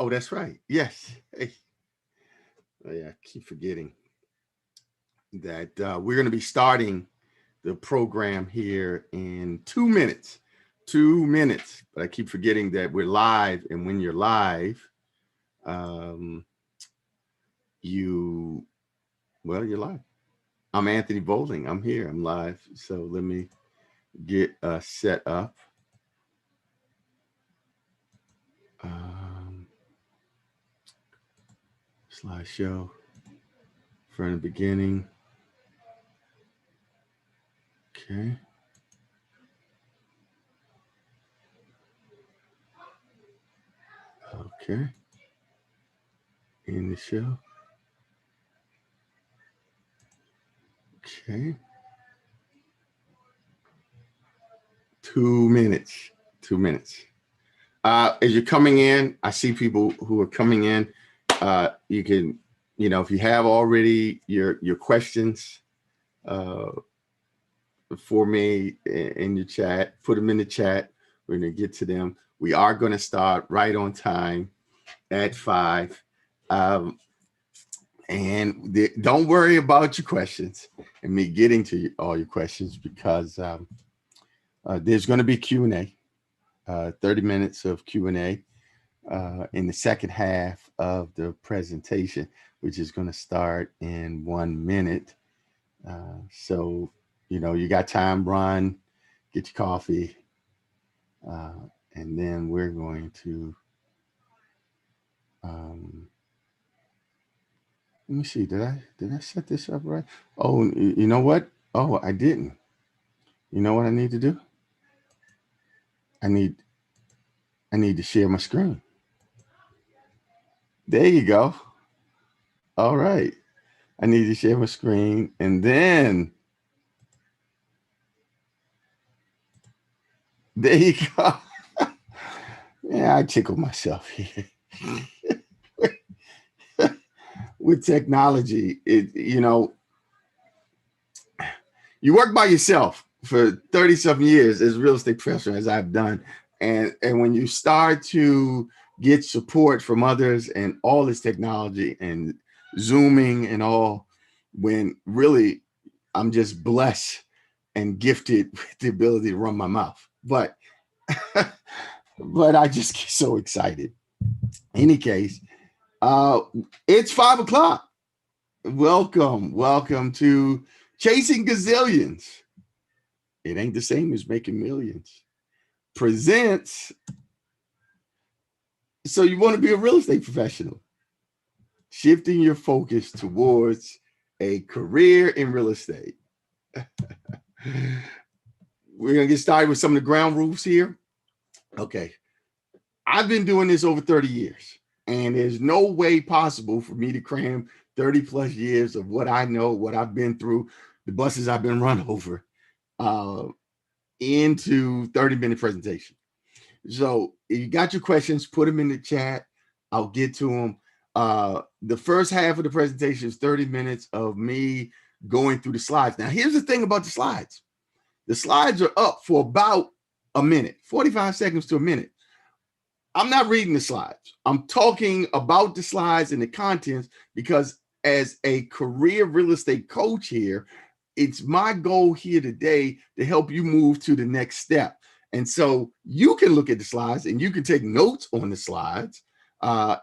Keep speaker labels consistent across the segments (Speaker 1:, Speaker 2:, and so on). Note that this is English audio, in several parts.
Speaker 1: Oh, that's right. Yes. Hey. Oh, yeah, I keep forgetting that we're going to be starting the program here in 2 minutes. 2 minutes. But I keep forgetting that we're live. And when you're live, um, you, well, you're live. I'm Anthony Bowling. I'm here. I'm live. So let me get set up. Um, Slideshow from the beginning. Okay. Okay. In the show. Okay. 2 minutes. 2 minutes. As you're coming in, I see people who are coming in. You can, if you have already your questions uh, for me in your chat, put them in the chat. We're going to get to them. We are going to start right on time at 5. And don't worry about your questions and me getting to all your questions because there's going to be Q&A, 30 minutes of Q&A in the second half of the presentation, which is going to start in 1 minute. So, you got time, run, get your coffee, and then we're going to, let me see, did I set this up right? Oh, you know what? Oh, I didn't. You know what I need to do? I need to share my screen. There you go. All right. I need to share my screen and then there you go. Yeah, I tickle myself here. With technology, you work by yourself for 30-something years as a real estate professional, as I've done. And when you start to get support from others and all this technology and Zooming and all, when really I'm just blessed and gifted with the ability to run my mouth. But but I just get so excited. Any case, it's 5 o'clock. Welcome to Chasing Gazillions. It ain't the same as making millions. Presents. So you want to be a real estate professional, shifting your focus towards a career in real estate. We're going to get started with some of the ground rules here. Okay. I've been doing this over 30 years, and there's no way possible for me to cram 30 plus years of what I know, what I've been through, the buses I've been run over, into 30-minute presentation. So if you got your questions, put them in the chat. I'll get to them. The first half of the presentation is 30 minutes of me going through the slides. Now, here's the thing about the slides. The slides are up for about a minute, 45 seconds to a minute. I'm not reading the slides. I'm talking about the slides and the contents because as a career real estate coach here, it's my goal here today to help you move to the next step. And so you can look at the slides and you can take notes on the slides.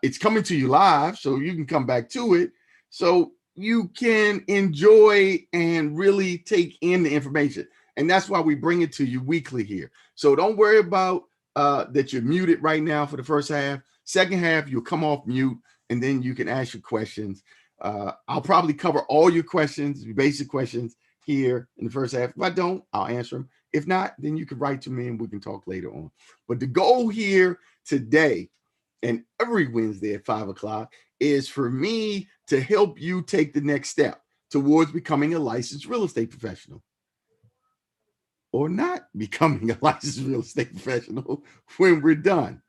Speaker 1: It's coming to you live, so you can come back to it. So you can enjoy and really take in the information. And that's why we bring it to you weekly here. So don't worry about that you're muted right now for the first half. Second half, you'll come off mute and then you can ask your questions. I'll probably cover all your questions, your basic questions here in the first half. If I don't, I'll answer them. If not, then you can write to me and we can talk later on. But the goal here today and every Wednesday at 5 o'clock is for me to help you take the next step towards becoming a licensed real estate professional, or not becoming a licensed real estate professional when we're done.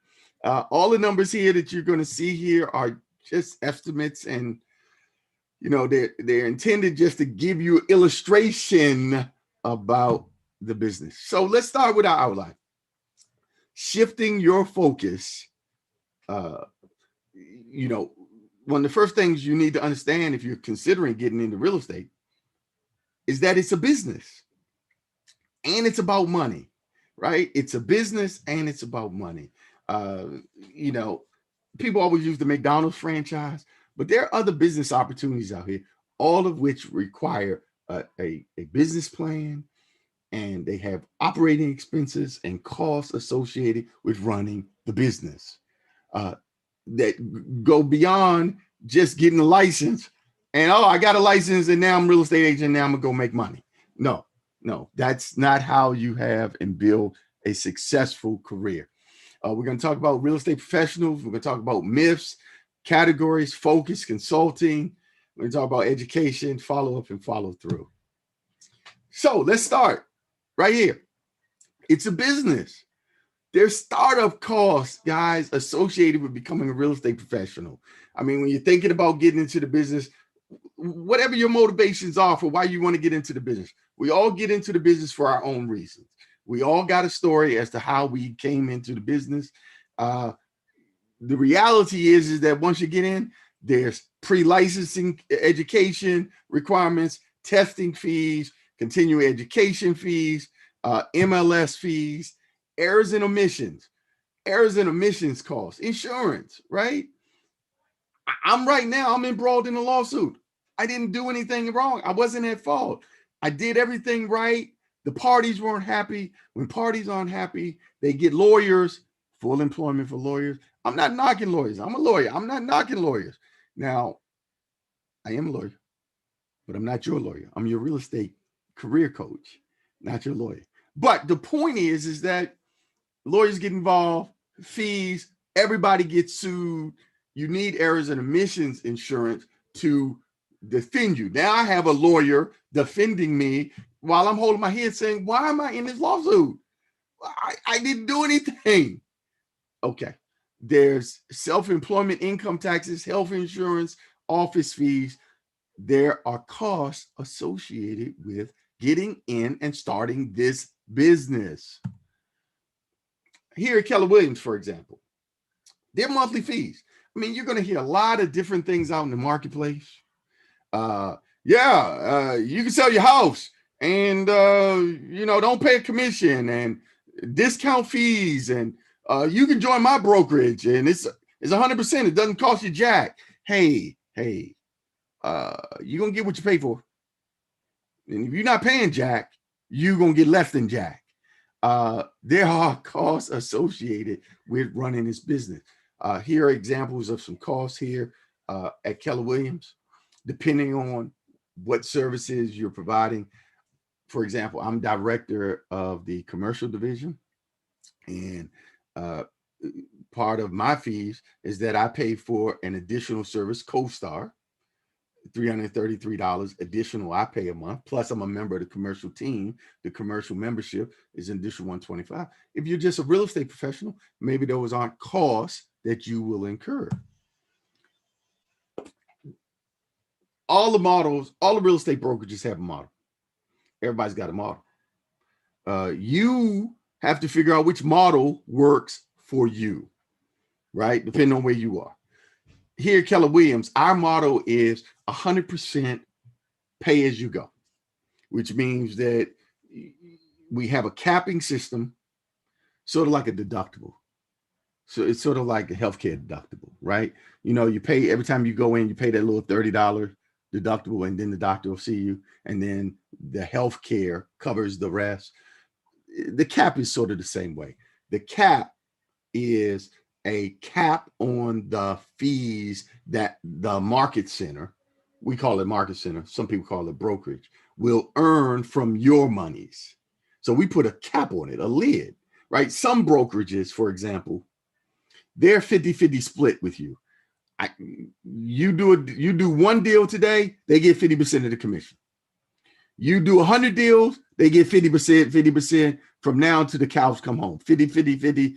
Speaker 1: All the numbers here that you're going to see here are just estimates, and they're intended just to give you illustration about the business. So let's start with our outline. Shifting your focus you know, one of the first things you need to understand if you're considering getting into real estate is that it's a business and it's about money, right? It's a business and it's about money. Uh, you know, people always use the McDonald's franchise, but there are other business opportunities out here, all of which require a business plan, and they have operating expenses and costs associated with running the business uh, that go beyond just getting a license and, oh, I got a license and now I'm a real estate agent. Now I'm gonna go make money. No, no, that's not how you have and build a successful career. We're going to talk about real estate professionals. We're going to talk about myths, categories, focus, consulting. We're going to talk about education, follow up, and follow through. So let's start right here. It's a business. There's startup costs, guys, associated with becoming a real estate professional. I mean, when you're thinking about getting into the business, whatever your motivations are for why you want to get into the business, we all get into the business for our own reasons. We all got a story as to how we came into the business. The reality is that once you get in, there's pre-licensing education requirements, testing fees, continuing education fees, MLS fees, errors and omissions costs, insurance, right? I'm right now, I'm embroiled in a lawsuit. I didn't do anything wrong. I wasn't at fault. I did everything right. The parties weren't happy. When parties aren't happy, they get lawyers, full employment for lawyers. I'm not knocking lawyers. I'm a lawyer. I'm not knocking lawyers. Now, I am a lawyer, but I'm not your lawyer. I'm your real estate career coach, not your lawyer. But the point is that lawyers get involved, fees, everybody gets sued. You need errors and omissions insurance to defend you. Now I have a lawyer defending me while I'm holding my head saying, why am I in this lawsuit? I didn't do anything. Okay. There's self-employment income taxes, health insurance, office fees. There are costs associated with getting in and starting this business. Here at Keller Williams, for example, their monthly fees. I mean, you're going to hear a lot of different things out in the marketplace. You can sell your house and, don't pay a commission and discount fees. And you can join my brokerage and it's 100%. It doesn't cost you jack. Hey, you're going to get what you pay for. And if you're not paying jack, you're going to get less than jack. There are costs associated with running this business. Here are examples of some costs here at Keller Williams, depending on what services you're providing. For example, I'm director of the commercial division, and part of my fees is that I pay for an additional service, CoStar, $333 additional I pay a month. Plus, I'm a member of the commercial team. The commercial membership is an additional $125. If you're just a real estate professional, maybe those aren't costs that you will incur. All the models, all the real estate brokerages have a model. Everybody's got a model. You have to figure out which model works for you, right? Depending on where you are. Here at Keller Williams, our model is 100% pay as you go, which means that we have a capping system, sort of like a deductible. So it's sort of like a healthcare deductible, right? You pay every time you go in, you pay that little $30 deductible, and then the doctor will see you, and then the healthcare covers the rest. The cap is sort of the same way. The cap is a cap on the fees that the market center, we call it market center, some people call it brokerage, will earn from your monies. So we put a cap on it, a lid, right? Some brokerages, for example, they're 50-50 split with you. You do one deal today, they get 50% of the commission. You do 100 deals, they get 50% from now to the cows come home. 50-50,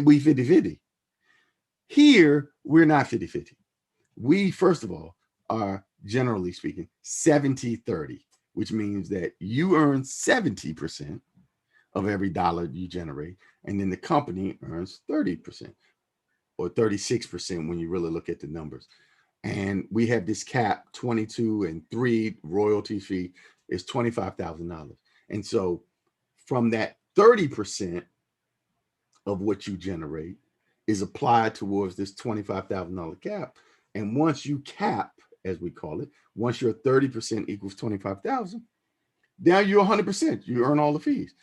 Speaker 1: we 50-50. Here, we're not 50-50. We, first of all, are generally speaking 70-30, which means that you earn 70% of every dollar you generate, and then the company earns 30%. or 36% when you really look at the numbers. And we have this cap 22 and 3 royalty fee is $25,000. And so from that 30% of what you generate is applied towards this $25,000 cap. And once you cap, as we call it, once your 30% equals 25,000, now you're 100%. You earn all the fees.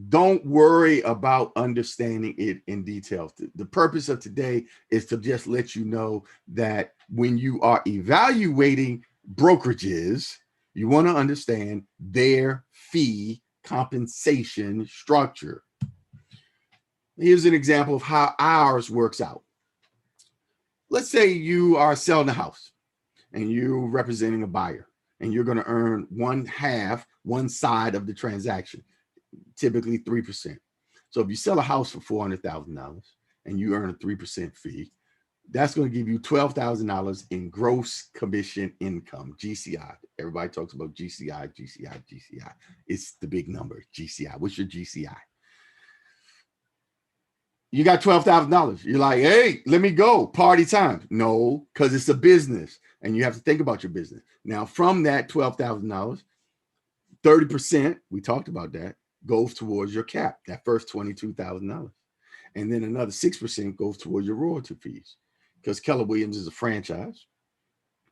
Speaker 1: Don't worry about understanding it in detail. The purpose of today is to just let you know that when you are evaluating brokerages, you want to understand their fee compensation structure. Here's an example of how ours works out. Let's say you are selling a house and you're representing a buyer and you're going to earn one side of the transaction, typically 3%. So if you sell a house for $400,000 and you earn a 3% fee, that's going to give you $12,000 in gross commission income, GCI. Everybody talks about GCI, GCI, GCI. It's the big number, GCI. What's your GCI? You got $12,000. You're like, hey, let me go. Party time. No, because it's a business and you have to think about your business. Now, from that $12,000, 30%, we talked about that, goes towards your cap, that first $22,000. And then another 6% goes towards your royalty fees because Keller Williams is a franchise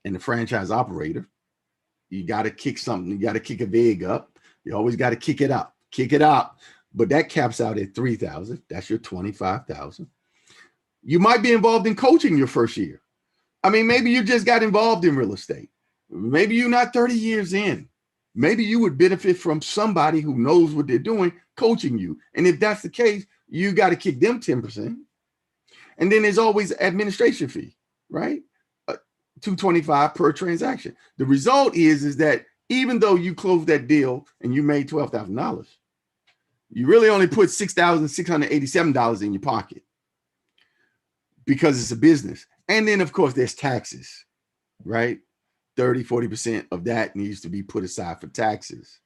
Speaker 1: and the franchise operator. You got to kick something. You got to kick a vig up. You always got to kick it up. But that caps out at $3,000. That's your $25,000. You might be involved in coaching your first year. I mean, maybe you just got involved in real estate. Maybe you're not 30 years in. Maybe you would benefit from somebody who knows what they're doing coaching you. And if that's the case, you got to kick them 10%. And then there's always administration fee, right? $225 per transaction. The result is that even though you closed that deal and you made $12,000, you really only put $6,687 in your pocket because it's a business. And then, of course, there's taxes, right? 30-40% of that needs to be put aside for taxes.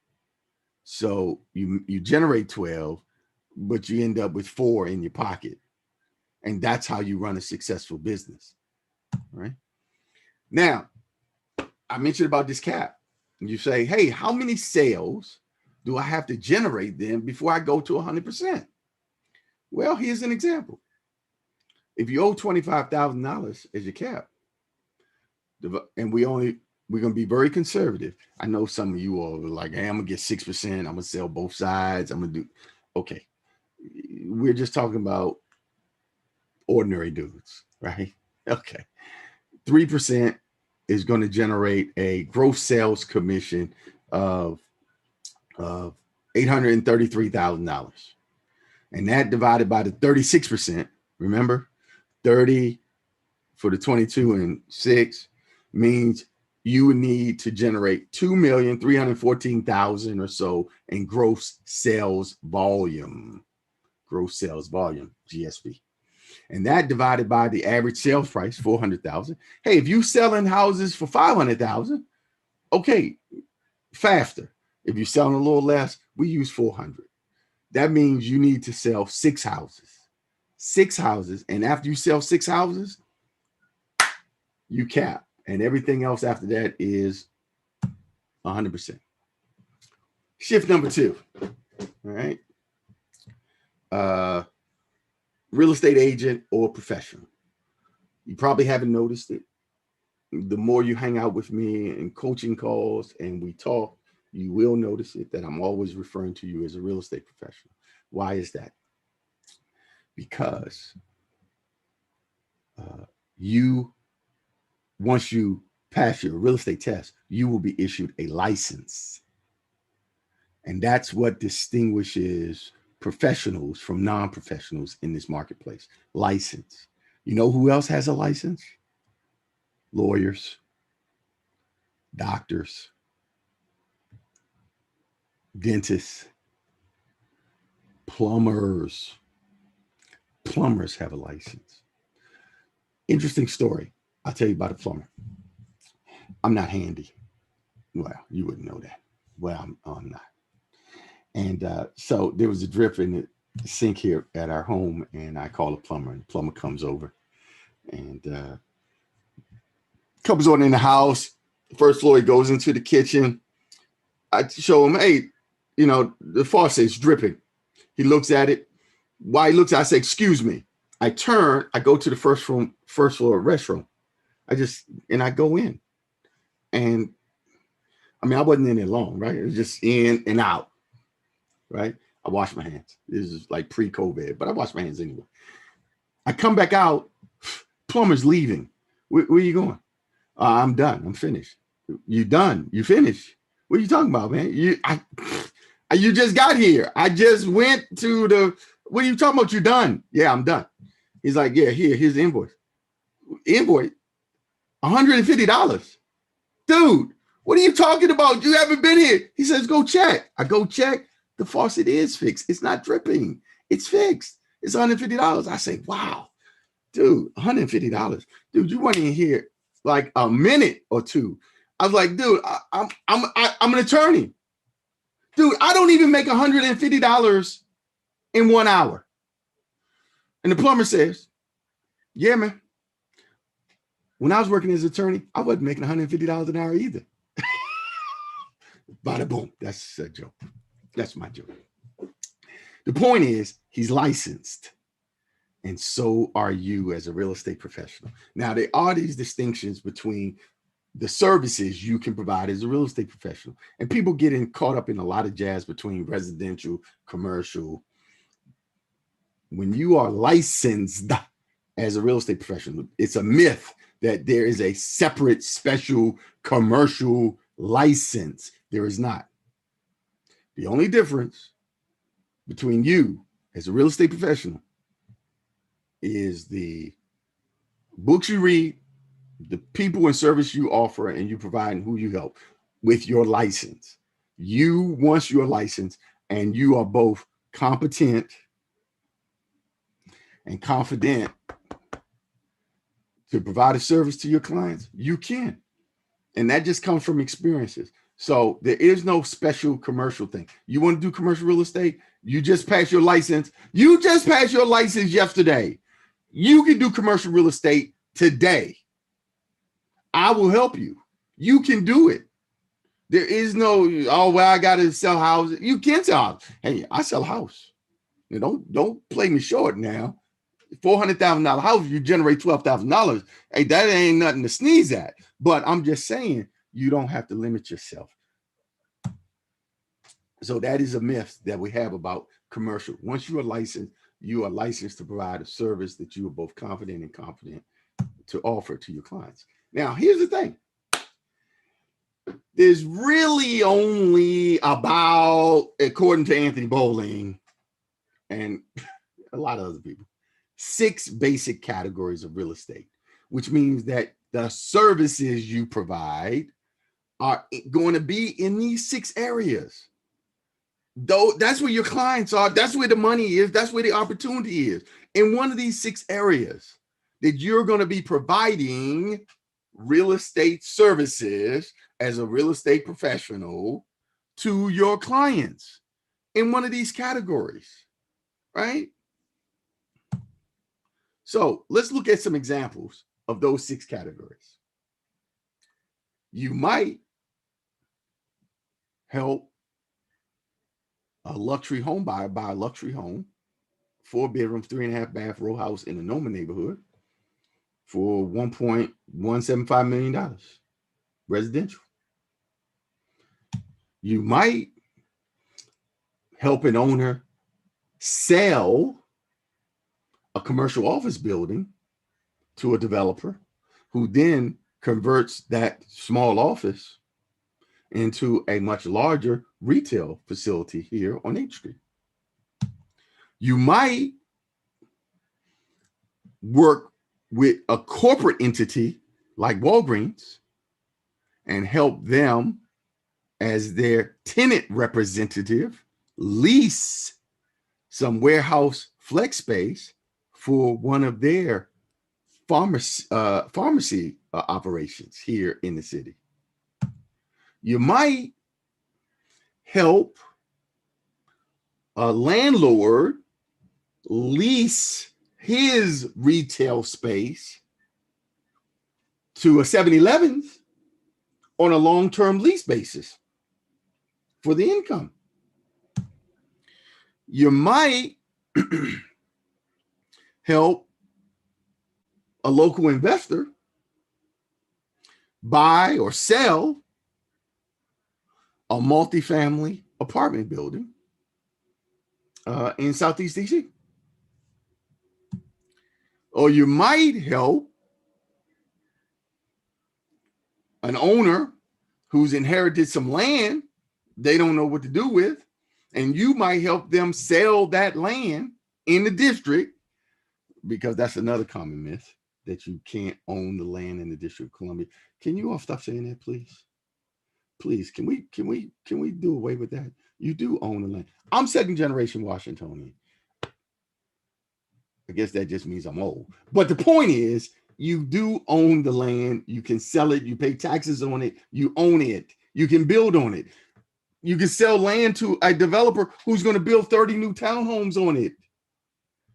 Speaker 1: So you generate 12, but you end up with 4 in your pocket. And that's how you run a successful business, right? Now, I mentioned about this cap. And you say, hey, how many sales do I have to generate then before I go to 100%? Well, here's an example. If you owe $25,000 as your cap, and we're going to be very conservative. I know some of you all are like, hey, I'm going to get 6%. I'm going to sell both sides. I'm going to do, okay. We're just talking about ordinary dudes, right? Okay. 3% is going to generate a gross sales commission of $833,000. And that divided by the 36%, remember, 30 for the 22 and 6 means you would need to generate 2,314,000 or so in gross sales volume, GSV. And that divided by the average sales price, 400,000. Hey, if you're selling houses for 500,000, okay, faster. If you're selling a little less, we use 400. That means you need to sell 6 houses. 6 houses. And after you sell 6 houses, you cap. And everything else after that is 100%. Shift number 2. All right. Real estate agent or professional. You probably haven't noticed it. The more you hang out with me in coaching calls and we talk, you will notice it that I'm always referring to you as a real estate professional. Why is that? Because once you pass your real estate test, you will be issued a license. And that's what distinguishes professionals from non-professionals in this marketplace. License. You know who else has a license? Lawyers, doctors, dentists, plumbers. Plumbers have a license. Interesting story. I'll tell you about a plumber. I'm not handy. Well, you wouldn't know that. Well, I'm not. And so there was a drip in sink here at our home, and I call a plumber, and the plumber comes over and comes on in the house. First floor, he goes into the kitchen. I show him, hey, the faucet is dripping. He looks at it. While he looks, I say, excuse me. I turn, I go to the first floor restroom. I go in. And I mean, I wasn't in there long, right? It was just in and out, right? I wash my hands. This is like pre-COVID, but I wash my hands anyway. I come back out, plumber's leaving. Where are you going? I'm done. I'm finished. You done? You finished? What are you talking about, man? You just got here. I just went to the. What are you talking about? You done? Yeah, I'm done. He's like, yeah, here's the invoice. Invoice, $150. Dude, what are you talking about? You haven't been here. He says, go check. I go check. The faucet is fixed. It's not dripping. It's fixed. It's $150. I say, wow, dude, $150. Dude, you weren't in here like a minute or two. I was like, dude, I'm an attorney. Dude, I don't even make $150 in 1 hour. And the plumber says, yeah, man. When I was working as an attorney, I wasn't making $150 an hour either. Bada boom. That's a joke. That's my joke. The point is, he's licensed. And so are you as a real estate professional. Now, there are these distinctions between the services you can provide as a real estate professional. And people get caught up in a lot of jazz between residential, commercial. When you are licensed as a real estate professional, it's a myth that there is a separate special commercial license. There is not. The only difference between you as a real estate professional is the books you read, the people and service you offer, and you provide, and who you help with your license. Once you're licensed and you are both competent and confident to provide a service to your clients, you can. And that just comes from experiences. So there is no special commercial thing. You want to do commercial real estate? You just passed your license. You just passed your license yesterday. You can do commercial real estate today. I will help you. You can do it. There is no, I got to sell houses. You can sell houses. Hey, I sell a house. Don't play me short now. $400,000 house, you generate $12,000. Hey, that ain't nothing to sneeze at. But I'm just saying, you don't have to limit yourself. So that is a myth that we have about commercial. Once you are licensed to provide a service that you are both confident and competent to offer to your clients. Now, here's the thing. There's really only about, according to Anthony Bowling and a lot of other people, 6 basic categories of real estate, which means that the services you provide are going to be in these 6 areas. Though that's where your clients are, that's where the money is, that's where the opportunity is. In one of these 6 areas that you're going to be providing real estate services as a real estate professional to your clients in one of these categories, right? So let's look at some examples of those 6 categories. You might help a luxury home buyer buy a luxury home, 4 bedrooms, 3.5 bath row house in the Noma neighborhood for $1.175 million residential. You might help an owner sell a commercial office building to a developer who then converts that small office into a much larger retail facility here on 8th Street. You might work with a corporate entity like Walgreens and help them as their tenant representative lease some warehouse flex space for one of their pharmacy operations here in the city. You might help a landlord lease his retail space to a 7-Elevens on a long-term lease basis for the income. You might help a local investor buy or sell a multifamily apartment building in Southeast DC. Or you might help an owner who's inherited some land they don't know what to do with, and you might help them sell that land in the district, because that's another common myth, that you can't own the land in the District of Columbia. Can you all stop saying that, please? Please, can we do away with that? You do own the land. I'm second generation Washingtonian. I guess that just means I'm old. But the point is, you do own the land. You can sell it. You pay taxes on it. You own it. You can build on it. You can sell land to a developer who's going to build 30 new townhomes on it.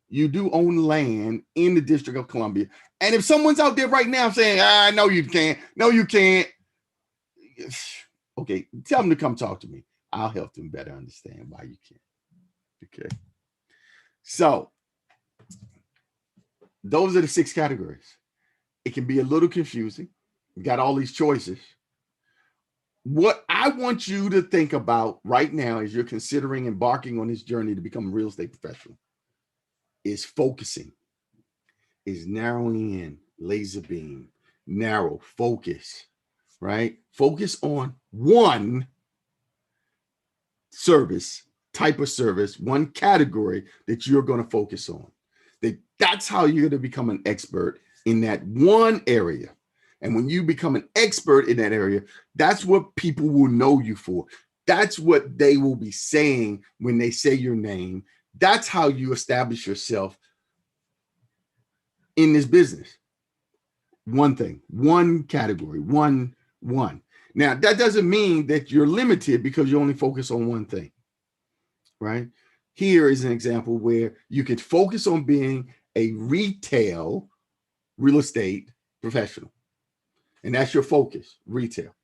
Speaker 1: You do own land in the District of Columbia. And if someone's out there right now saying, no, you can't. No, you can't. Okay, tell them to come talk to me. I'll help them better understand why you can't. Okay. So those are the 6 categories. It can be a little confusing. You got all these choices. What I want you to think about right now as you're considering embarking on this journey to become a real estate professional is focusing, is narrowing in, laser beam, narrow, focus, right? Focus on one service, type of service, one category that you're going to focus on. That's how you're going to become an expert in that one area. And when you become an expert in that area, that's what people will know you for. That's what they will be saying when they say your name. That's how you establish yourself in this business. One thing, one category, one. Now, that doesn't mean that you're limited because you only focus on one thing, right? Here is an example where you could focus on being a retail real estate professional. And that's your focus, retail.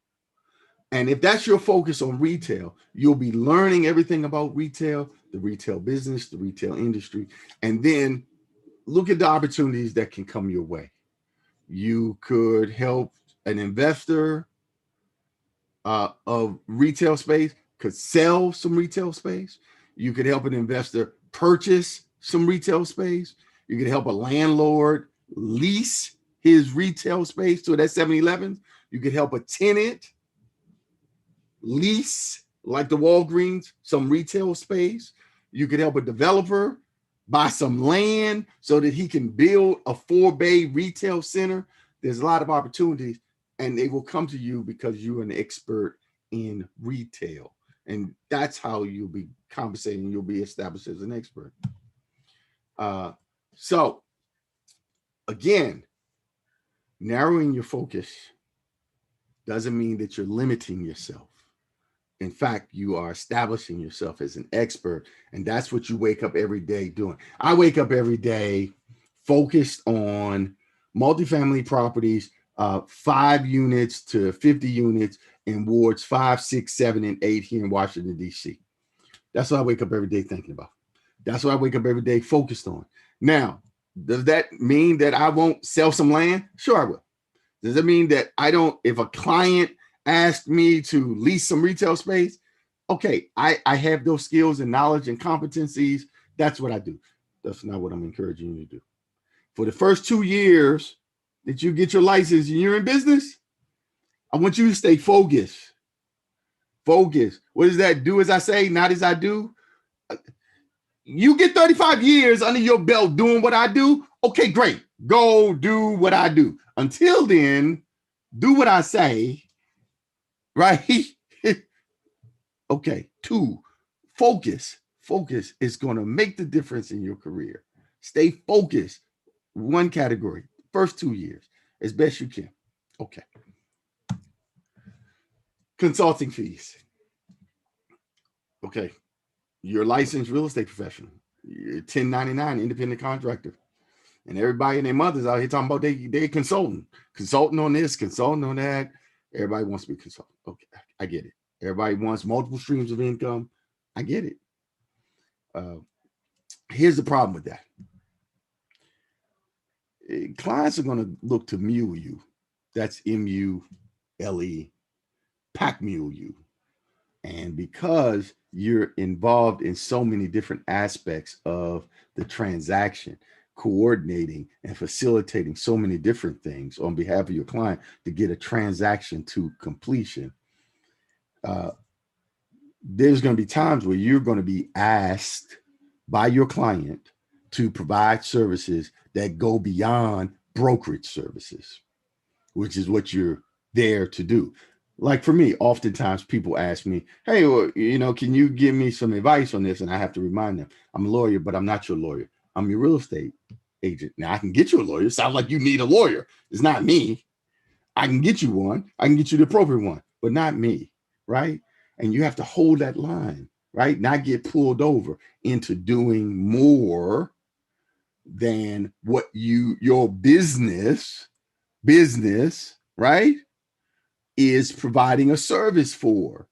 Speaker 1: And if that's your focus on retail, you'll be learning everything about retail, the retail business, the retail industry, and then look at the opportunities that can come your way. You could help an investor of retail space, could sell some retail space. You could help an investor purchase some retail space. You could help a landlord lease his retail space to that 7-Eleven. You could help a tenant lease, like the Walgreens, some retail space. You could help a developer buy some land so that he can build a 4-bay retail center. There's a lot of opportunities, and they will come to you because you're an expert in retail. And that's how you'll be compensating. You'll be established as an expert. So again, narrowing your focus doesn't mean that you're limiting yourself. In fact, you are establishing yourself as an expert, and that's what you wake up every day doing. I wake up every day focused on multifamily properties, 5 units to 50 units in wards 5, 6, 7, and 8 here in Washington, D.C. That's what I wake up every day thinking about. That's what I wake up every day focused on. Now, does that mean that I won't sell some land? Sure, I will. Does it mean that I don't, if a client asked me to lease some retail space, okay, I have those skills and knowledge and competencies. That's what I do. That's not what I'm encouraging you to do. For the first 2 years that you get your license and you're in business, I want you to stay focused. Focus. What does that do as I say, not as I do? You get 35 years under your belt doing what I do. Okay, great. Go do what I do. Until then, do what I say, right? Okay. 2, focus. Focus is going to make the difference in your career. Stay focused. One category, first 2 years, as best you can. Okay. Consulting fees. Okay. You're a licensed real estate professional. 1099 independent contractor. And everybody and their mothers out here talking about they consulting on this, consulting on that. Everybody wants to be consultant. Okay, I get it. Everybody wants multiple streams of income. I get it. Here's the problem with that. Clients are going to look to mule you. That's MULE, pack mule you. And because you're involved in so many different aspects of the transaction, coordinating and facilitating so many different things on behalf of your client to get a transaction to completion, there's going to be times where you're going to be asked by your client to provide services that go beyond brokerage services, which is what you're there to do. Like for me, oftentimes people ask me, hey, well, can you give me some advice on this? And I have to remind them, I'm a lawyer, but I'm not your lawyer. I'm your real estate agent. Now I can get you a lawyer. It sounds like you need a lawyer. It's not me. I can get you one. I can get you the appropriate one, but not me, right? And you have to hold that line, right? Not get pulled over into doing more than what your business, right, is providing a service for.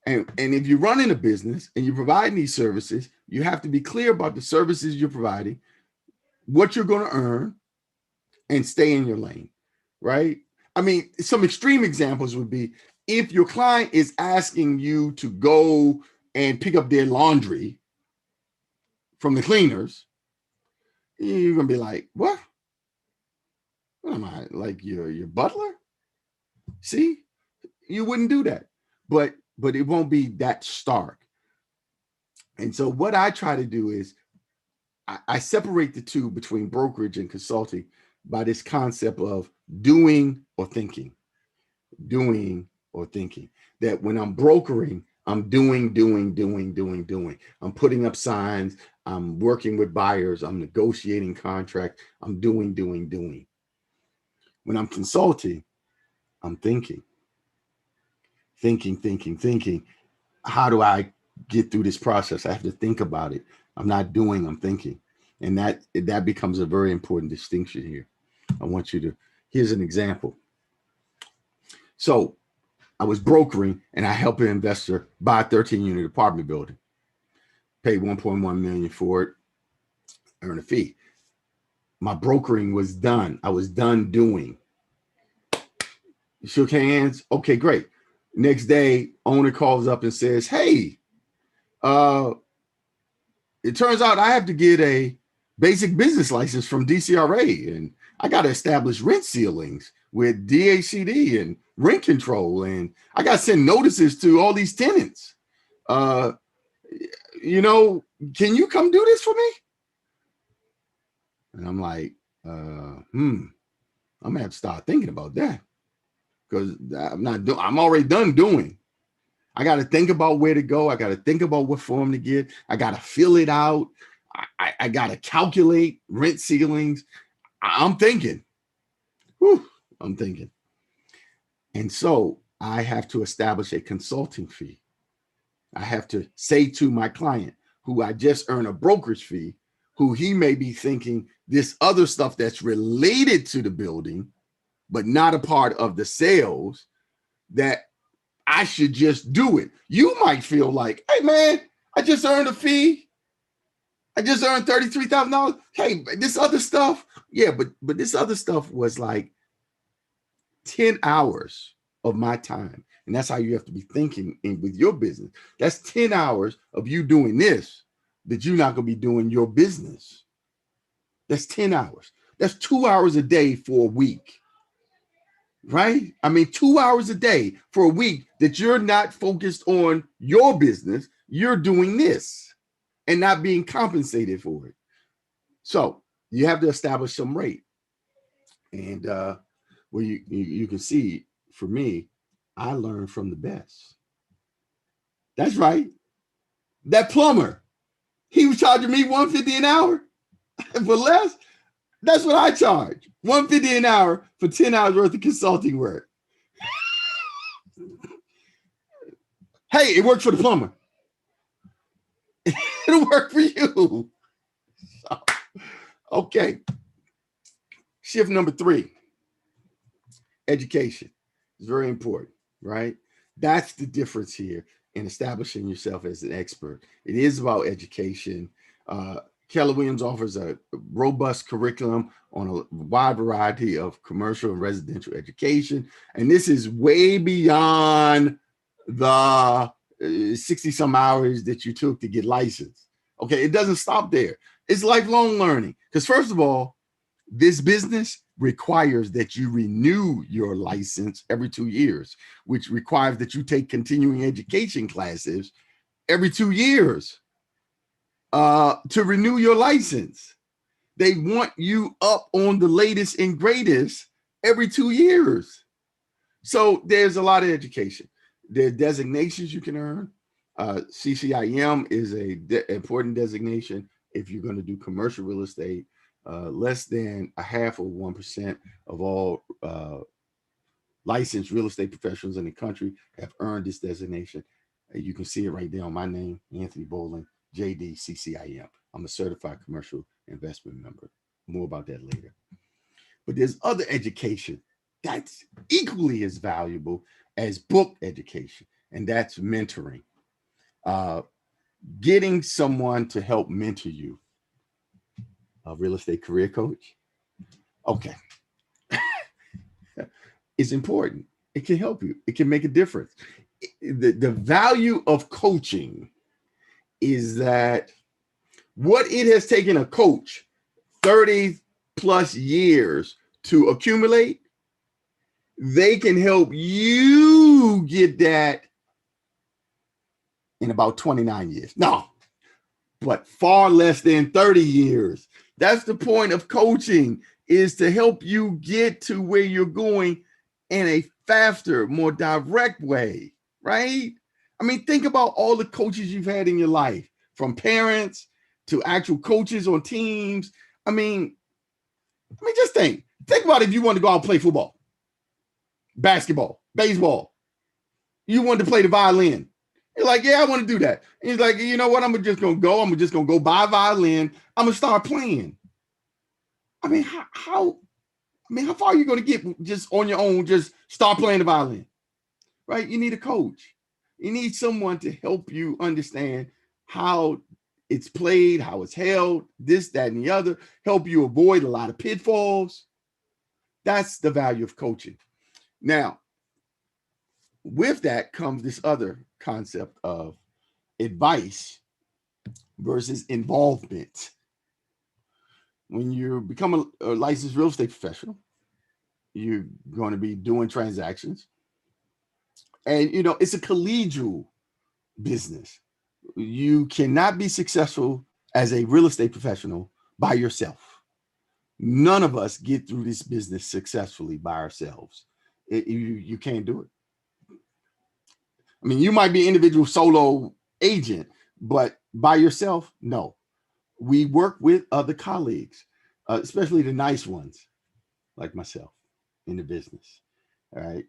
Speaker 1: And if you're running a business and you're providing these services, you have to be clear about the services you're providing, what you're going to earn, and stay in your lane, right? I mean, some extreme examples would be if your client is asking you to go and pick up their laundry from the cleaners, you're going to be like, what? What am I, like your butler? See, you wouldn't do that, but it won't be that stark. And so what I try to do is I separate the two between brokerage and consulting by this concept of doing or thinking, that when I'm brokering, I'm doing. I'm putting up signs. I'm working with buyers. I'm negotiating contract. I'm doing. When I'm consulting, I'm thinking. How do I get through this process? I have to think about it. I'm not doing, I'm thinking. And that becomes a very important distinction here. I want you to, here's an example. So I was brokering and I helped an investor buy a 13-unit apartment building, paid $1.1 million for it, earn a fee. My brokering was done. I was done doing. Shook hands. Okay, great. Next day, owner calls up and says, hey, it turns out I have to get a basic business license from DCRA, and I got to establish rent ceilings with DHCD and rent control, and I got to send notices to all these tenants. Can you come do this for me? And I'm like, I'm gonna have to start thinking about that, because I'm already done doing. I got to think about where to go. I got to think about what form to get. I got to fill it out. I got to calculate rent ceilings. I'm thinking. And so I have to establish a consulting fee. I have to say to my client, who I just earned a brokerage fee, who he may be thinking this other stuff that's related to the building, but not a part of the sales, that I should just do it. You might feel like, hey man, I just earned a fee. I just earned $33,000. Hey, this other stuff. Yeah, but this other stuff was like 10 hours of my time. And that's how you have to be thinking with your business. That's 10 hours of you doing this that you're not going to be doing your business. That's 10 hours. That's 2 hours a day for a week. Right? I mean, 2 hours a day for a week that you're not focused on your business. You're doing this and not being compensated for it. So you have to establish some rate. And well, you can see, for me, I learned from the best. That's right. That plumber, he was charging me $150 an hour for less. That's what I charge. $150 an hour for 10 hours worth of consulting work. Hey, it worked for the plumber. it'll work for you. So, okay. Shift number 3, education. It's very important, right? That's the difference here in establishing yourself as an expert. It is about education. Keller Williams offers a robust curriculum on a wide variety of commercial and residential education. And this is way beyond the 60 some hours that you took to get licensed. Okay, it doesn't stop there. It's lifelong learning. Because first of all, this business requires that you renew your license every 2 years, which requires that you take continuing education classes every 2 years to renew your license. They want you up on the latest and greatest every 2 years. So there's a lot of education. There are designations you can earn. CCIM is a important designation if you're going to do commercial real estate. Less than 0.5% of all licensed real estate professionals in the country have earned this designation. You can see it right there on my name, Anthony Boland, JD CCIM. I'm a certified commercial investment member. More about that later. But there's other education that's equally as valuable as book education, and that's mentoring. Getting someone to help mentor you. A real estate career coach. Okay. It's important. It can help you. It can make a difference. The value of coaching is that what it has taken a coach 30 plus years to accumulate, they can help you get that in about 29 years. No, but far less than 30 years. That's the point of coaching, is to help you get to where you're going in a faster, more direct way, right? I mean, think about all the coaches you've had in your life, from parents to actual coaches on teams. I mean, just think about if you want to go out and play football, basketball, baseball. You wanted to play the violin. You're like, yeah, I want to do that. And he's like, you know what? I'm just going to go buy a violin. I'm going to start playing. I mean, how far are you going to get just on your own? Just start playing the violin, right? You need a coach. You need someone to help you understand how it's played, how it's held, this, that, and the other, help you avoid a lot of pitfalls. That's the value of coaching. Now, with that comes this other concept of advice versus involvement. When you become a licensed real estate professional, you're going to be doing transactions. And, it's a collegial business. You cannot be successful as a real estate professional by yourself. None of us get through this business successfully by ourselves. You can't do it. I mean, you might be an individual solo agent, but by yourself, no. We work with other colleagues, especially the nice ones like myself in the business. All right.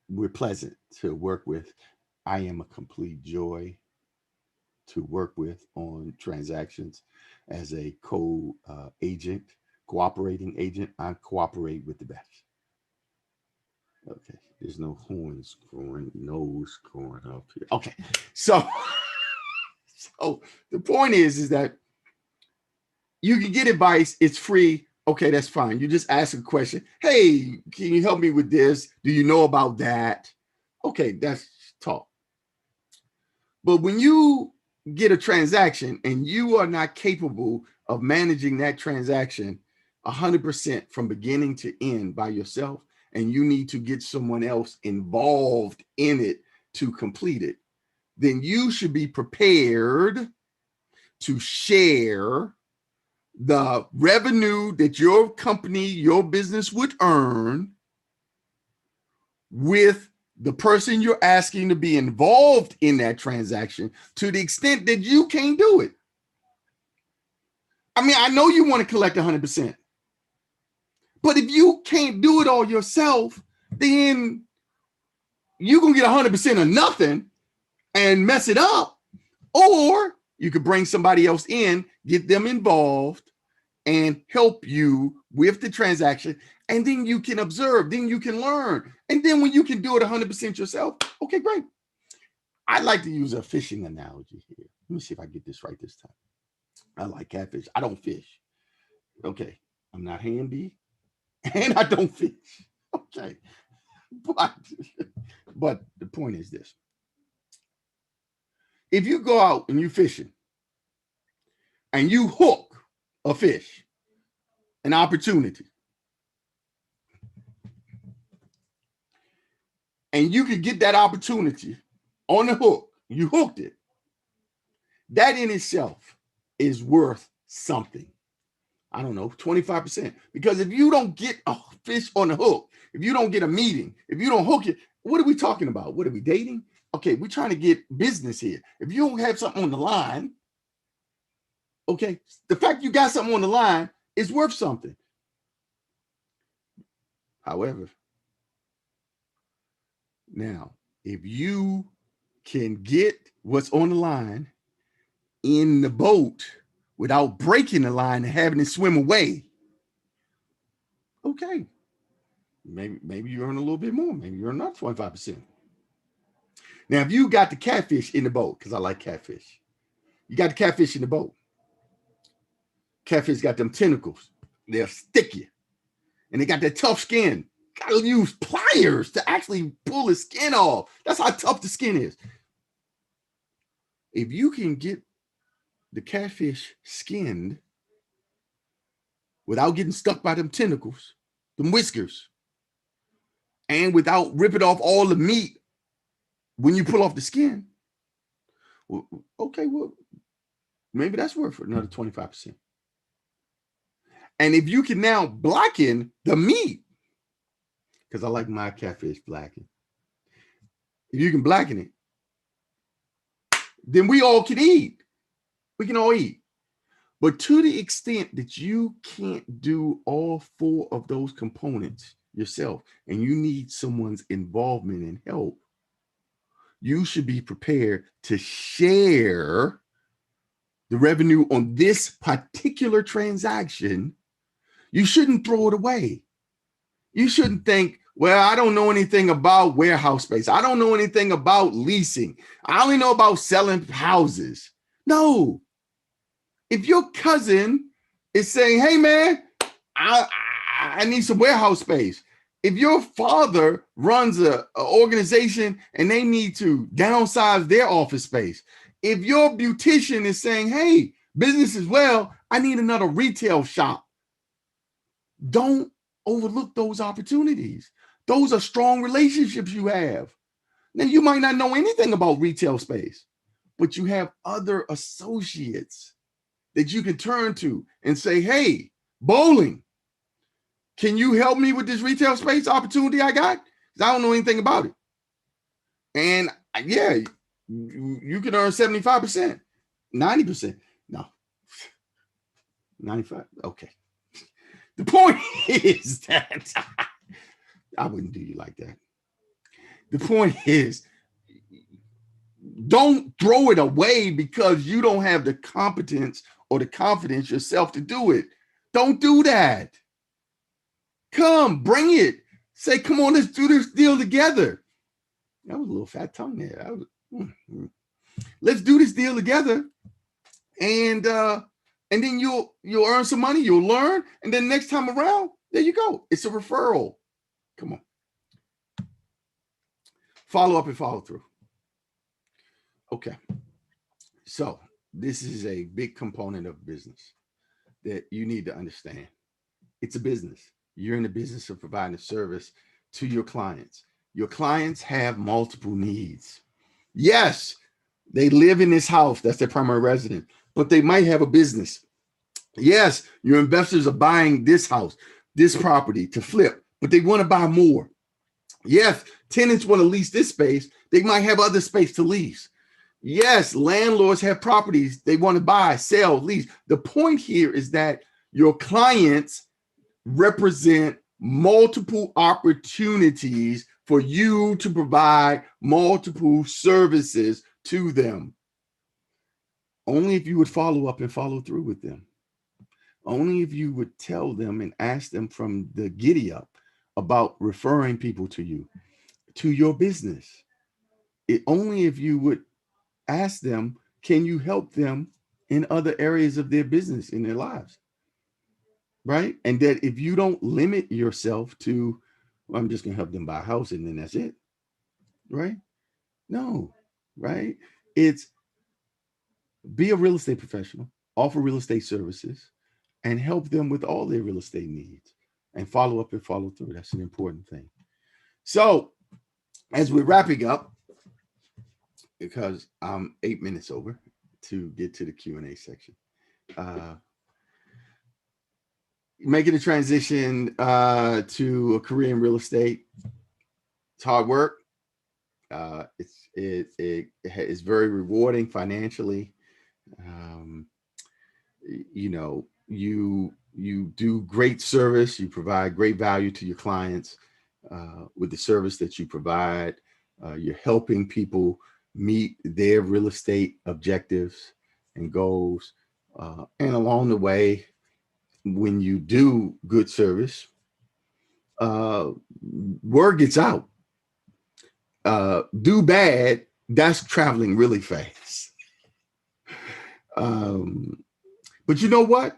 Speaker 1: We're pleasant to work with. I am a complete joy to work with on transactions as a cooperating agent. I cooperate with the best. Okay, there's no horns growing, nose growing up here. Okay, so the point is that you can get advice. It's free. Okay, that's fine. You just ask a question. Hey, can you help me with this? Do you know about that? Okay, that's talk. But when you get a transaction and you are not capable of managing that transaction 100% from beginning to end by yourself, and you need to get someone else involved in it to complete it, then you should be prepared to share the revenue that your company, your business would earn with the person you're asking to be involved in that transaction, to the extent that you can't do it. I mean, I know you want to collect 100%, but if you can't do it all yourself, then you're going to get 100% of nothing and mess it up, Or you could bring somebody else in, get them involved, and help you with the transaction. And then you can observe, then you can learn. And then when you can do it 100% yourself, okay, great. I like to use a fishing analogy here. Let me see if I get this right this time. I like catfish. I don't fish. Okay. I'm not handy and I don't fish. Okay. But the point is this. If you go out and you fishing and you hook a fish, an opportunity, and you could get that opportunity on the hook, you hooked it, that in itself is worth something. I don't know, 25%. Because if you don't get a fish on the hook, if you don't get a meeting, if you don't hook it, what are we talking about? What are we dating? Okay, we're trying to get business here. If you don't have something on the line, okay, the fact you got something on the line is worth something. However, now, if you can get what's on the line in the boat without breaking the line and having it swim away, okay, maybe you earn a little bit more. Maybe you earn another 25%. Now, if you got the catfish in the boat, because I like catfish, you got the catfish in the boat. Catfish got them tentacles. They'll stick you. And they got that tough skin. Got to use pliers to actually pull the skin off. That's how tough the skin is. If you can get the catfish skinned without getting stuck by them tentacles, them whiskers, and without ripping off all the meat when you pull off the skin, well, okay, well, maybe that's worth another 25%. And if you can now blacken the meat, because I like my catfish blackened, if you can blacken it, then we all can eat. We can all eat. But to the extent that you can't do all 4 of those components yourself, and you need someone's involvement and help, you should be prepared to share the revenue on this particular transaction. You shouldn't throw it away. You shouldn't think, well, I don't know anything about warehouse space. I don't know anything about leasing. I only know about selling houses. No. If your cousin is saying, hey, man, I need some warehouse space. If your father runs an organization and they need to downsize their office space, if your beautician is saying, hey, business as well, I need another retail shop, don't overlook those opportunities. Those are strong relationships you have. Now, you might not know anything about retail space, but you have other associates that you can turn to and say, hey, bowling, can you help me with this retail space opportunity I got? Because I don't know anything about it. And yeah, you can earn 75%, 90%. No, 95. Okay. The point is that I wouldn't do you like that. The point is, don't throw it away because you don't have the competence or the confidence yourself to do it. Don't do that. Come, bring it. Say, come on, let's do this deal together. That was a little fat tongue there. Let's do this deal together. And then you'll earn some money, you'll learn, and then next time around, there you go. It's a referral. Come on. Follow up and follow through. Okay. So this is a big component of business that you need to understand. It's a business. You're in the business of providing a service to your clients. Your clients have multiple needs. Yes, they live in this house. That's their primary residence, but they might have a business. Yes, your investors are buying this house, this property to flip, but they want to buy more. Yes, tenants want to lease this space. They might have other space to lease. Yes, landlords have properties they want to buy, sell, lease. The point here is that your clients represent multiple opportunities for you to provide multiple services to them. Only if you would follow up and follow through with them. Only if you would tell them and ask them from the giddy up about referring people to you, to your business. Only if you would ask them, can you help them in other areas of their business, in their lives? Right. And that if you don't limit yourself to, well, I'm just going to help them buy a house and then that's it. Right. No. Right. It's be a real estate professional, offer real estate services, and help them with all their real estate needs and follow up and follow through. That's an important thing. So, as we're wrapping up, because I'm 8 minutes over to get to the Q&A section, making a transition to a career in real estate, it's hard work. It's very rewarding financially. You do great service. You provide great value to your clients with the service that you provide. You're helping people meet their real estate objectives and goals. And along the way, when you do good service, word gets out. Do bad, that's traveling really fast. But you know what?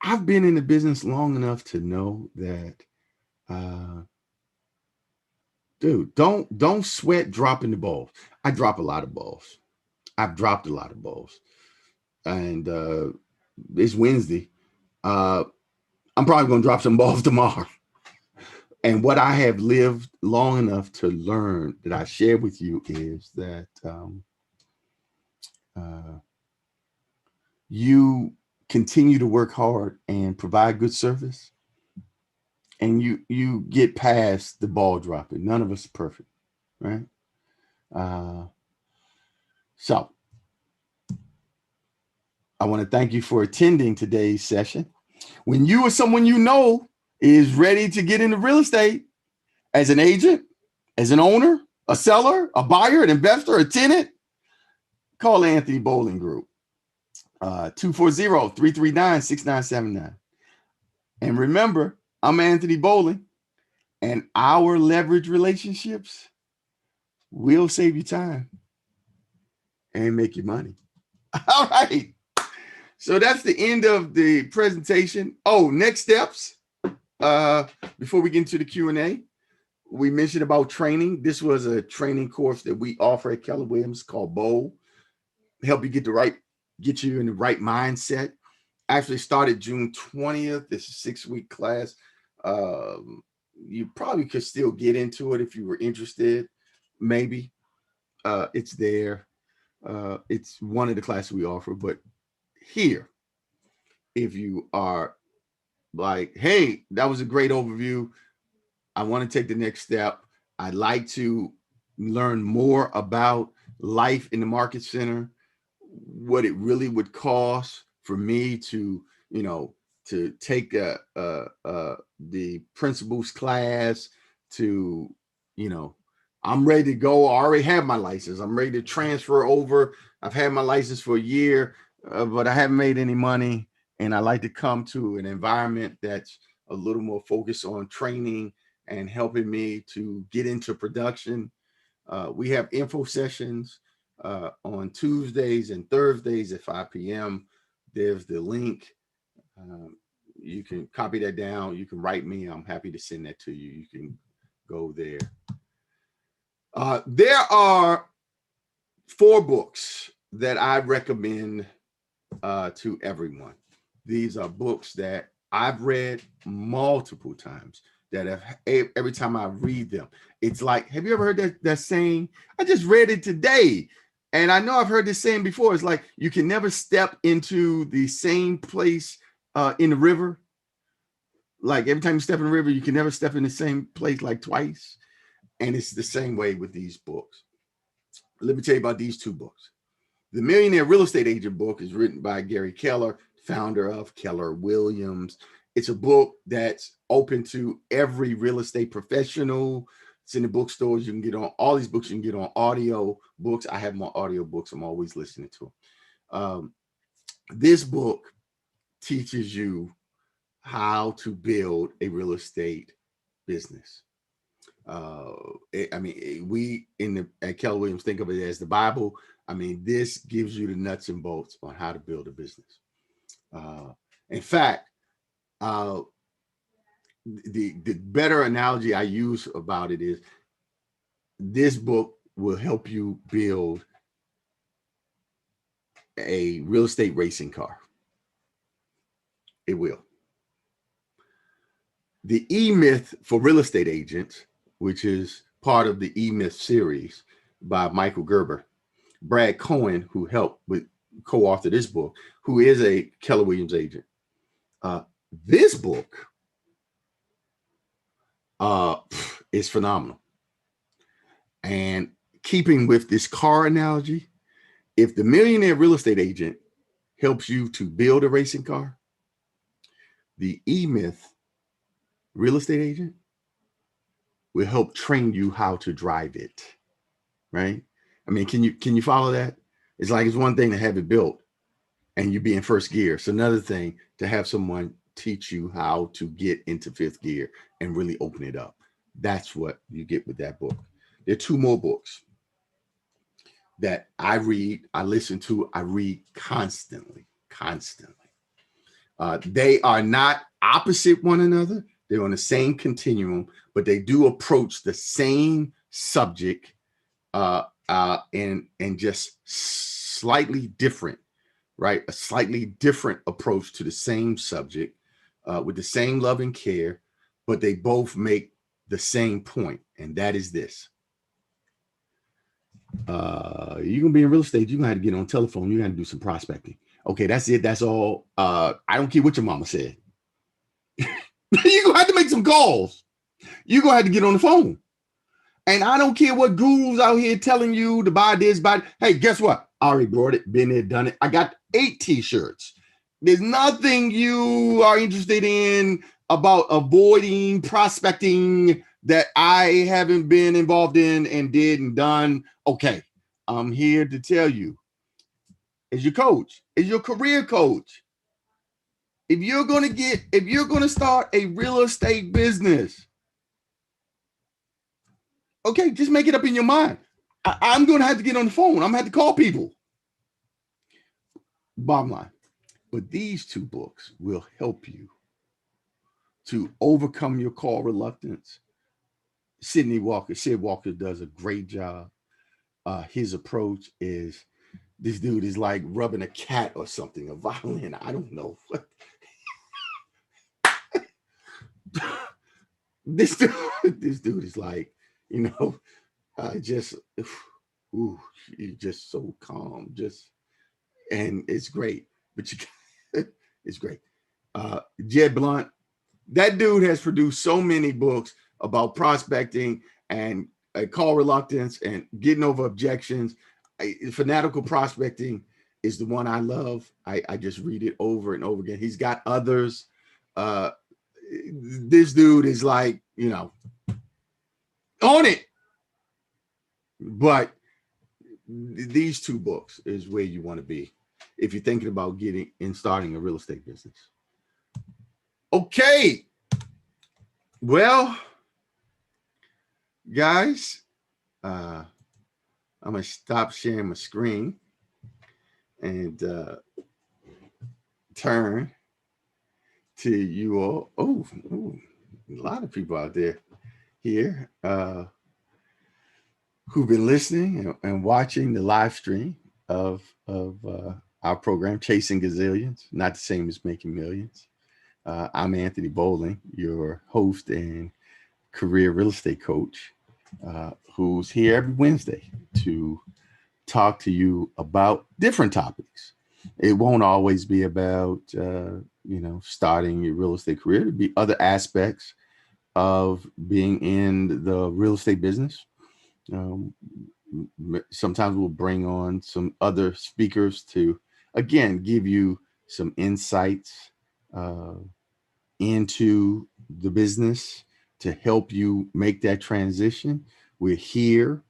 Speaker 1: I've been in the business long enough to know that, dude, don't sweat dropping the balls. I drop a lot of balls. I've dropped a lot of balls, and it's Wednesday. I'm probably going to drop some balls tomorrow. And what I have lived long enough to learn that I share with you is that you continue to work hard and provide good service, and you get past the ball dropping. None of us are perfect, right? So I want to thank you for attending today's session. When you or someone you know is ready to get into real estate as an agent, as an owner, a seller, a buyer, an investor, a tenant, call Anthony Bowling Group, 240-339-6979. And remember, I'm Anthony Bowling, and our leverage relationships will save you time and make you money. All right. So that's the end of the presentation. Oh, next steps. Before we get into the Q&A, we mentioned about training. This was a training course that we offer at Keller Williams called Bold. Help you get you in the right mindset. Actually started June 20th. It's a 6-week class. You probably could still get into it if you were interested. Maybe it's there. It's one of the classes we offer. But here, if you are like, hey, that was a great overview, I want to take the next step. I'd like to learn more about life in the market center, what it really would cost for me to, to take the principals class, to, I'm ready to go. I already have my license. I'm ready to transfer over. I've had my license for a year, but I haven't made any money. And I like to come to an environment that's a little more focused on training and helping me to get into production. We have info sessions on Tuesdays and Thursdays at 5 p.m. There's the link. You can copy that down. You can write me. I'm happy to send that to you. You can go there. There are 4 books that I recommend to everyone. These are books that I've read multiple times, that have, every time I read them, it's like, have you ever heard that saying? I just read it today. And I know I've heard this saying before. It's like, you can never step into the same place in the river. Like every time you step in the river, you can never step in the same place like twice. And it's the same way with these books. Let me tell you about these 2 books. The Millionaire Real Estate Agent book is written by Gary Keller, founder of Keller Williams. It's a book that's open to every real estate professional. It's in the bookstores. You can get on all these books. You can get on audio books. I have my audio books. I'm always listening to them. This book teaches you how to build a real estate business. We at Keller Williams think of it as the Bible. I mean, this gives you the nuts and bolts on how to build a business. In fact, uh, the better analogy I use about it is this book will help you build a real estate racing car. It will. The E-Myth for real estate agents, which is part of the E-Myth series by Michael Gerber, Brad Cohen, who helped with co-author this book, who is a Keller Williams agent. This book is phenomenal. And keeping with this car analogy, if the millionaire real estate agent helps you to build a racing car, the E-Myth real estate agent will help train you how to drive it. Right? I mean, can you follow that? It's like it's one thing to have it built and you be in first gear. It's another thing to have someone teach you how to get into fifth gear and really open it up. That's what you get with that book. There are 2 more books that I read, I listen to, I read constantly. They are not opposite one another. They're on the same continuum, but they do approach the same subject and just slightly different, right? A slightly different approach to the same subject with the same love and care, but they both make the same point, and that is this. You're gonna be in real estate, you're gonna have to get on telephone, you're gonna do some prospecting. Okay, that's it, that's all. I don't care what your mama said. You're gonna have to make some calls. You're gonna have to get on the phone. And I don't care what gurus out here telling you to buy this, buy. Hey, guess what? I already bought it, been there, done it. I got 8 t-shirts. There's nothing you are interested in about avoiding prospecting that I haven't been involved in and did and done. Okay, I'm here to tell you, as your coach, as your career coach, if you're going to start a real estate business, okay, just make it up in your mind. I'm going to have to get on the phone. I'm going to have to call people. Bottom line. But these 2 books will help you to overcome your call reluctance. Sid Walker does a great job. His approach is, this dude is like rubbing a cat or something, a violin. I don't know what. This dude is like, just, he's just so calm, and it's great. But it's great. Jed Blunt, that dude has produced so many books about prospecting and call reluctance and getting over objections. Fanatical Prospecting is the one I love. I just read it over and over again. He's got others. This dude is like, on it. But these 2 books is where you want to be if you're thinking about getting and starting a real estate business. Okay. Well, guys, I'm going to stop sharing my screen and turn to you all. Oh, a lot of people out there here who've been listening and watching the live stream of our program, Chasing Gazillions, not the same as Making Millions. I'm Anthony Bowling, your host and career real estate coach, who's here every Wednesday to talk to you about different topics. It won't always be about, starting your real estate career. It'll be other aspects of being in the real estate business. Sometimes we'll bring on some other speakers to, again, give you some insights into the business to help you make that transition. We're here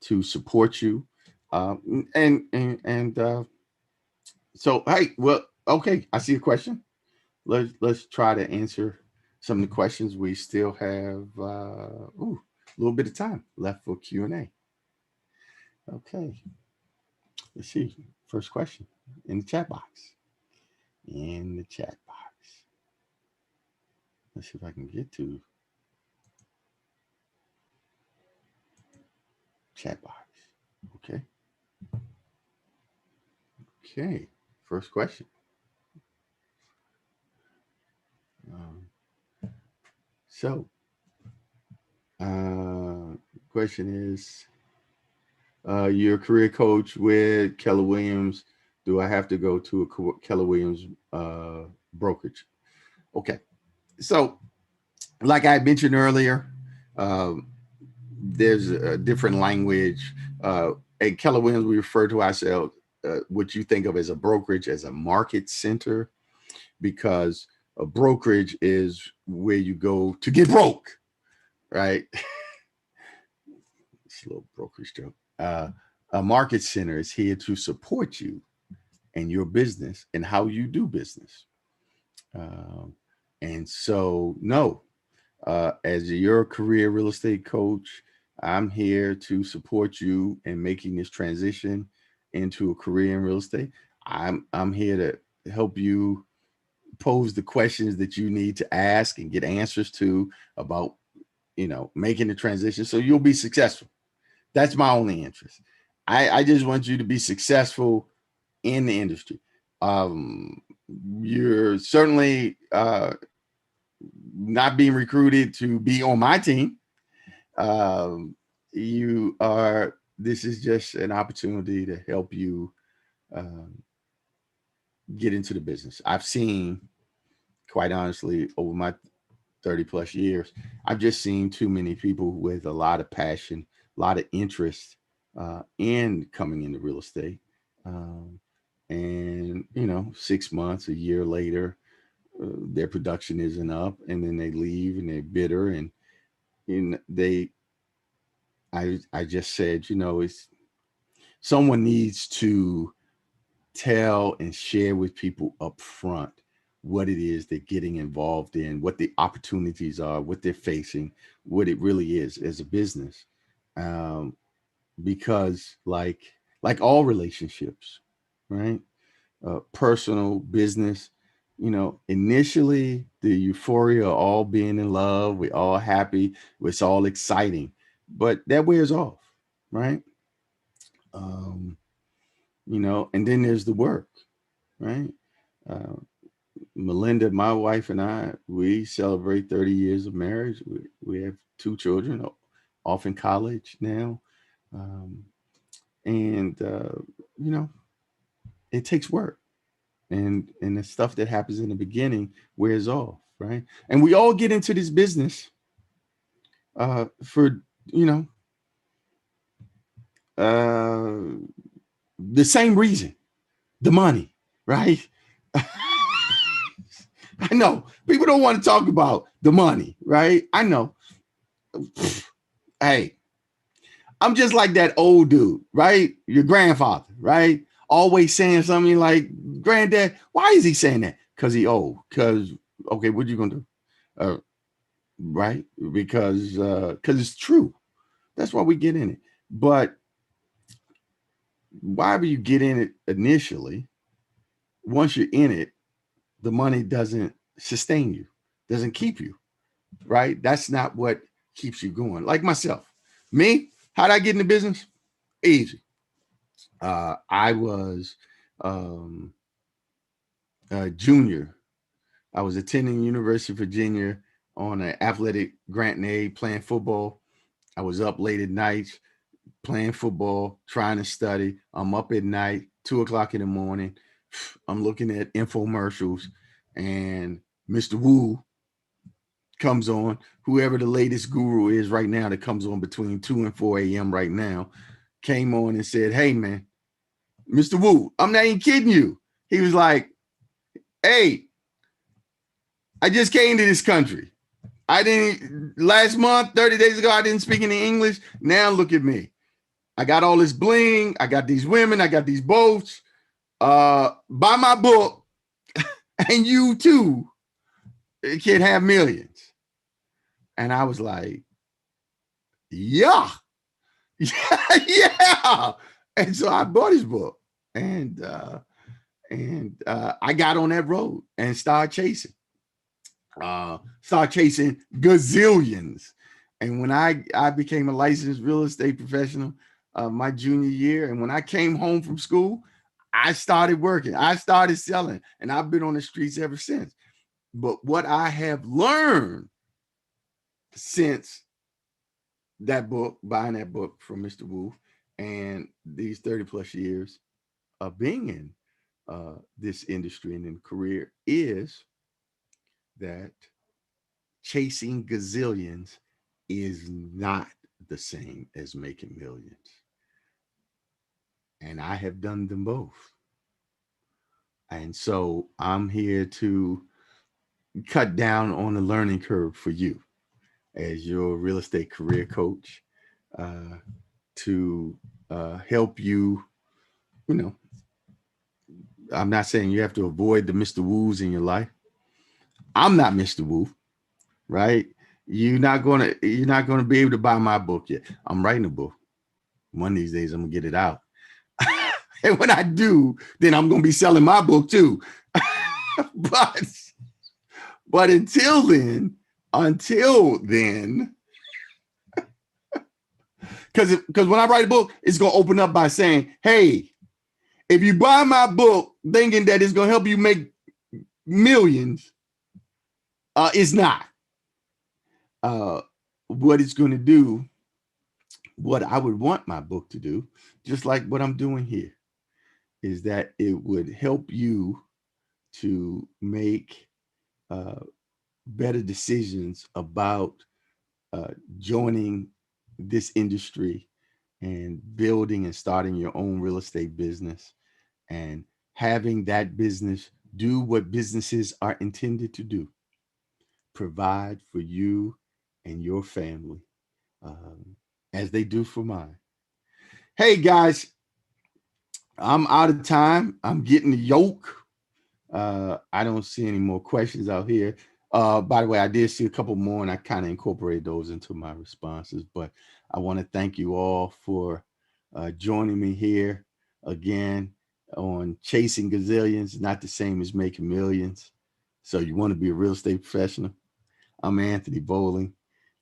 Speaker 1: to support you and So, hey, well, okay, I see a question. Let's try to answer some of the questions. We still have a little bit of time left for Q&A. Okay, let's see. First question in the chat box. In the chat box. Let's see if I can get to chat box. Okay. Okay. First question. Um, so, question is, you're a career coach with Keller Williams. Do I have to go to a Keller Williams brokerage? Okay. So, like I mentioned earlier, um, there's a different language. At Keller Williams, we refer to ourselves, what you think of as a brokerage, as a market center, because a brokerage is where you go to get broke, right? It's a little brokerage joke. A market center is here to support you and your business and how you do business. Um, and so, no, as your career real estate coach, I'm here to support you in making this transition into a career in real estate. I'm here to help you pose the questions that you need to ask and get answers to about, making the transition so you'll be successful. That's my only interest. I just want you to be successful in the industry. Um, you're certainly not being recruited to be on my team. You are, this is just an opportunity to help you um, get into the business. I've seen, quite honestly, over my 30 plus years, I've just seen too many people with a lot of passion, a lot of interest in coming into real estate. Um, and, 6 months, a year later, their production isn't up, and then they leave and they're bitter. And I just said, it's someone needs to tell and share with people up front what it is they're getting involved in, what the opportunities are, what they're facing, what it really is as a business. Um, because like all relationships, right? Personal, business, initially the euphoria of all being in love, we're all happy, it's all exciting, but that wears off, right? Um, and then there's the work, right? Uh, Melinda, my wife, and I, we celebrate 30 years of marriage. We have two children, off in college now. Um, and, you know, it takes work. And the stuff that happens in the beginning wears off, right? And we all get into this business for, you know, the same reason, the money, right? I know people don't want to talk about the money, right? I know. Hey, I'm just like that old dude, right? Your grandfather, right? Always saying something like, "Granddad, why is he saying that? Because he old. Because okay, what you gonna do? Right? Because it's true. That's why we get in it. But why you get in it initially, once you're in it, the money doesn't sustain you, doesn't keep you, right? That's not what keeps you going. Like myself, me, how'd I get in the business? Easy. I was a junior. I was attending University of Virginia on an athletic grant and aid, playing football. I was up late at nights playing football, trying to study. I'm up at night, 2 o'clock in the morning. I'm looking at infomercials, and Mr. Wu comes on, whoever the latest guru is right now that comes on between 2 and 4 a.m. right now, came on and said, "Hey, man, Mr. Wu, I'm not even kidding you." He was like, "Hey, I just came to this country. I didn't, last month, 30 days ago, I didn't speak any English. Now look at me. I got all this bling. I got these women. I got these boats. buy my book and you too can have millions. And I was like, yeah, yeah. And so I bought his book and I got on that road and started chasing gazillions. And when I became a licensed real estate professional my junior year, and when I came home from school, I started working, I started selling, and I've been on the streets ever since. But what I have learned since that book, buying that book from Mr. Wolf, and these 30 plus years of being in this industry and in career, is that chasing gazillions is not the same as making millions. And I have done them both. And so I'm here to cut down on the learning curve for you as your real estate career coach, uh, to help you. You know, I'm not saying you have to avoid the Mr. Woos in your life. I'm not Mr. Woo, right? You're not gonna be able to buy my book yet. I'm writing a book. One of these days I'm gonna get it out. And when I do, then I'm gonna be selling my book too. but but until then, because when I write a book, it's gonna open up by saying, hey, if you buy my book thinking that it's gonna help you make millions, it's not. What it's gonna do, what I would want my book to do, just like what I'm doing here, is that it would help you to make uh, better decisions about joining this industry and building and starting your own real estate business and having that business do what businesses are intended to do: provide for you and your family, um, as they do for mine. Hey guys, I'm out of time. I'm getting the yoke. I don't see any more questions out here. By the way, I did see a couple more and I kind of incorporated those into my responses, but I want to thank you all for joining me here again on Chasing Gazillions, not the same as making millions. So you want to be a real estate professional? I'm Anthony Bowling,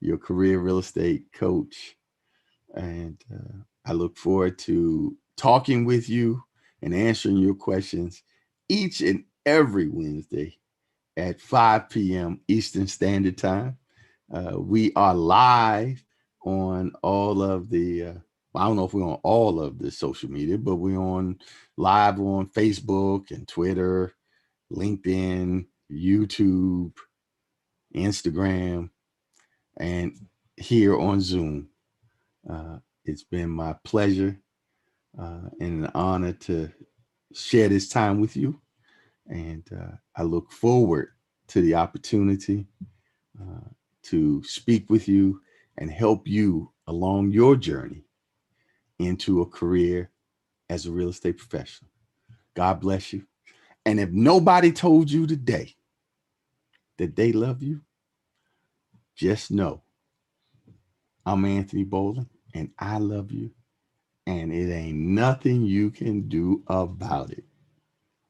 Speaker 1: your career real estate coach. And I look forward to talking with you and answering your questions each and every Wednesday at 5 p.m. Eastern Standard Time. We are live on all of the, I don't know if we're on all of the social media, but we're on live on Facebook and Twitter, LinkedIn, YouTube, Instagram, and here on Zoom. It's been my pleasure and an honor to share this time with you. And I look forward to the opportunity to speak with you and help you along your journey into a career as a real estate professional. God bless you. And if nobody told you today that they love you, just know I'm Anthony Bowling and I love you. And it ain't nothing you can do about it.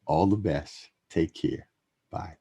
Speaker 1: All the best. Take care. Bye.